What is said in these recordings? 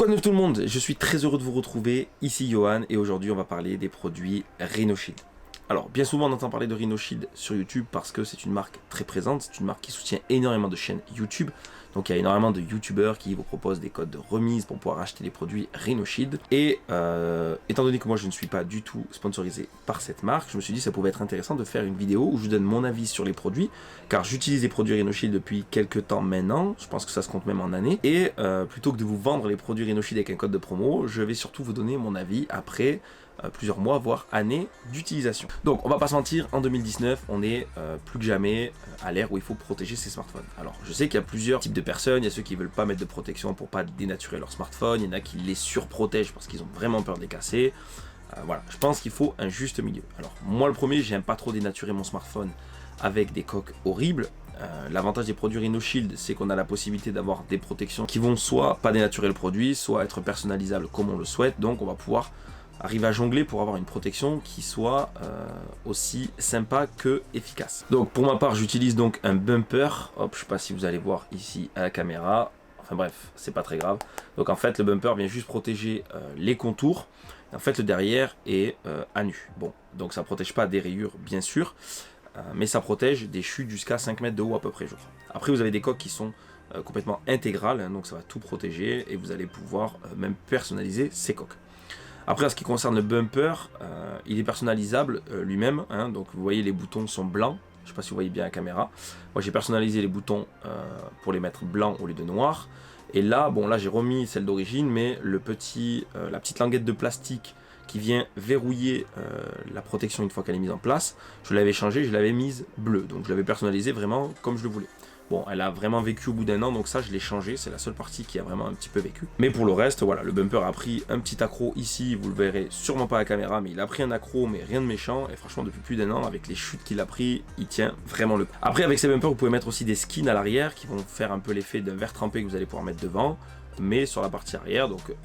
Quoi de neuf tout le monde? Je suis très heureux de vous retrouver, ici Johan, et aujourd'hui on va parler des produits Rhino Shield. Alors, bien souvent on entend parler de Rhino Shield sur YouTube parce que c'est une marque très présente, c'est une marque qui soutient énormément de chaînes YouTube. Donc il y a énormément de YouTubeurs qui vous proposent des codes de remise pour pouvoir acheter les produits Rhino Shield. Et étant donné que moi je ne suis pas du tout sponsorisé par cette marque, je me suis dit que ça pouvait être intéressant de faire une vidéo où je donne mon avis sur les produits, car j'utilise les produits Rhino Shield depuis quelques temps maintenant, je pense que ça se compte même en années. Et plutôt que de vous vendre les produits Rhino Shield avec un code de promo, je vais surtout vous donner mon avis après plusieurs mois, voire années d'utilisation. Donc on va pas se mentir, en 2019, on est plus que jamais à l'ère où il faut protéger ses smartphones. Alors je sais qu'il y a plusieurs types de personnes, il y a ceux qui veulent pas mettre de protection pour pas dénaturer leur smartphone, il y en a qui les surprotègent parce qu'ils ont vraiment peur de les casser. Voilà, je pense qu'il faut un juste milieu. Alors moi le premier, j'aime pas trop dénaturer mon smartphone avec des coques horribles. L'avantage des produits Rhino Shield, c'est qu'on a la possibilité d'avoir des protections qui vont soit pas dénaturer le produit, soit être personnalisables comme on le souhaite, donc on va pouvoir arrive à jongler pour avoir une protection qui soit aussi sympa que efficace. Donc pour ma part j'utilise donc un bumper, hop, je sais pas si vous allez voir ici à la caméra, enfin bref c'est pas très grave. Donc en fait le bumper vient juste protéger les contours, en fait le derrière est à nu. Bon, donc ça protège pas des rayures bien sûr, mais ça protège des chutes jusqu'à 5 mètres de haut à peu près je crois. Après vous avez des coques qui sont complètement intégrales, hein, donc ça va tout protéger et vous allez pouvoir même personnaliser ces coques. Après, en ce qui concerne le bumper, il est personnalisable lui-même, hein, donc vous voyez les boutons sont blancs, je ne sais pas si vous voyez bien la caméra. Moi j'ai personnalisé les boutons pour les mettre blancs au lieu de noirs. Et là, bon là j'ai remis celle d'origine, mais la petite languette de plastique qui vient verrouiller la protection une fois qu'elle est mise en place, je l'avais changée, je l'avais mise bleue, donc je l'avais personnalisée vraiment comme je le voulais. Bon, elle a vraiment vécu au bout d'un an, donc ça je l'ai changé, c'est la seule partie qui a vraiment un petit peu vécu. Mais pour le reste, voilà, le bumper a pris un petit accroc ici, vous le verrez sûrement pas à la caméra, mais il a pris un accroc, mais rien de méchant, et franchement depuis plus d'un an, avec les chutes qu'il a pris, il tient vraiment le coup. Après avec ces bumpers, vous pouvez mettre aussi des skins à l'arrière, qui vont faire un peu l'effet d'un verre trempé que vous allez pouvoir mettre devant, mais sur la partie arrière, donc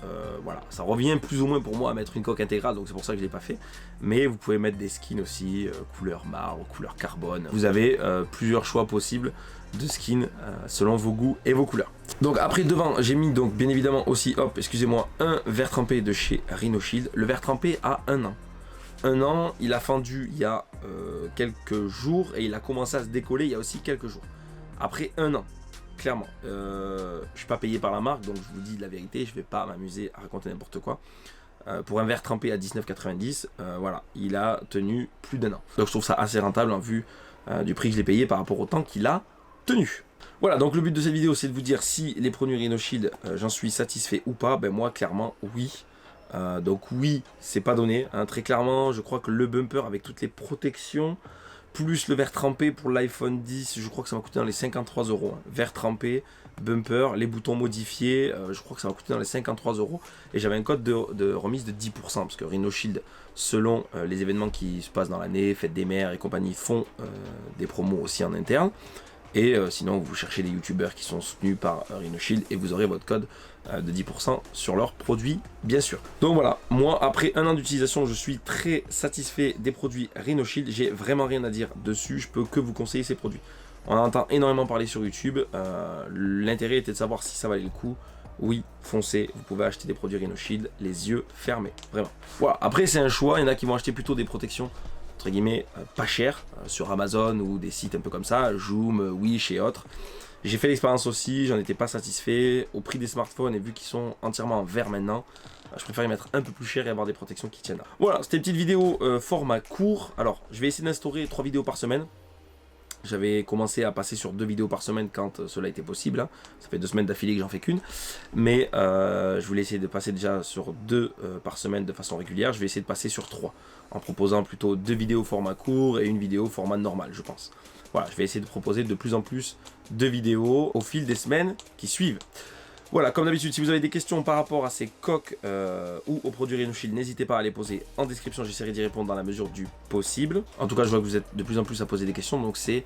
voilà, ça revient plus ou moins pour moi à mettre une coque intégrale, donc c'est pour ça que je l'ai pas fait, mais vous pouvez mettre des skins aussi, couleur marbre, couleur carbone, vous avez plusieurs choix possibles de skins selon vos goûts et vos couleurs. Donc après devant, j'ai mis donc bien évidemment aussi, hop, excusez-moi, un verre trempé de chez Rhino Shield. Le verre trempé a un an. Un an, il a fendu il y a quelques jours et il a commencé à se décoller il y a aussi quelques jours. Après un an. Clairement, je suis pas payé par la marque, donc je vous dis la vérité, je vais pas m'amuser à raconter n'importe quoi. Pour un verre trempé à 19,90, voilà, il a tenu plus d'un an. Donc je trouve ça assez rentable en vue du prix que je l'ai payé par rapport au temps qu'il a tenu. Voilà, donc le but de cette vidéo c'est de vous dire si les produits Rhino Shield, j'en suis satisfait ou pas. Ben moi clairement oui. Donc oui, c'est pas donné, hein. Très clairement, je crois que le bumper avec toutes les protections, plus le verre trempé pour l'iPhone 10, je crois que ça m'a coûté dans les 53 €. Hein. Verre trempé, bumper, les boutons modifiés, je crois que ça m'a coûté dans les 53 €. Et j'avais un code de remise de 10%, parce que Rhino Shield, selon les événements qui se passent dans l'année, fête des mères et compagnie, font des promos aussi en interne. Et sinon, vous cherchez des youtubeurs qui sont soutenus par Rhino Shield et vous aurez votre code de 10% sur leurs produits, bien sûr. Donc voilà, moi, après un an d'utilisation, je suis très satisfait des produits Rhino Shield. J'ai vraiment rien à dire dessus, je peux que vous conseiller ces produits. On en entend énormément parler sur YouTube. L'intérêt était de savoir si ça valait le coup. Oui, foncez, vous pouvez acheter des produits Rhino Shield les yeux fermés, vraiment. Voilà, après c'est un choix, il y en a qui vont acheter plutôt des protections entre guillemets pas cher sur Amazon ou des sites un peu comme ça, Joom, Wish et autres. J'ai fait l'expérience aussi, j'en étais pas satisfait au prix des smartphones et vu qu'ils sont entièrement en verre maintenant, je préfère les mettre un peu plus cher et avoir des protections qui tiennent. Voilà, c'était une petite vidéo format court. Alors je vais essayer d'instaurer 3 vidéos par semaine. J'avais commencé à passer sur 2 vidéos par semaine quand cela était possible, hein. Ça fait 2 semaines d'affilée que j'en fais qu'une. Mais je voulais essayer de passer déjà sur 2 par semaine de façon régulière. Je vais essayer de passer sur 3, en proposant plutôt 2 vidéos format court et une vidéo format normal, je pense. Voilà, je vais essayer de proposer de plus en plus de vidéos au fil des semaines qui suivent. Voilà, comme d'habitude, si vous avez des questions par rapport à ces coques ou aux produits Rhino Shield, n'hésitez pas à les poser en description, j'essaierai d'y répondre dans la mesure du possible. En tout cas, je vois que vous êtes de plus en plus à poser des questions, donc c'est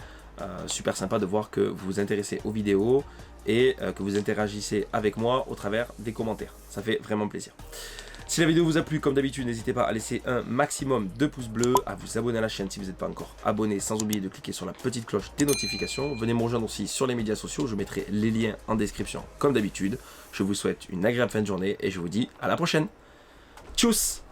super sympa de voir que vous vous intéressez aux vidéos et que vous interagissez avec moi au travers des commentaires. Ça fait vraiment plaisir. Si la vidéo vous a plu, comme d'habitude, n'hésitez pas à laisser un maximum de pouces bleus, à vous abonner à la chaîne si vous n'êtes pas encore abonné, sans oublier de cliquer sur la petite cloche des notifications. Venez me rejoindre aussi sur les médias sociaux, je mettrai les liens en description comme d'habitude. Je vous souhaite une agréable fin de journée et je vous dis à la prochaine. Tchuss!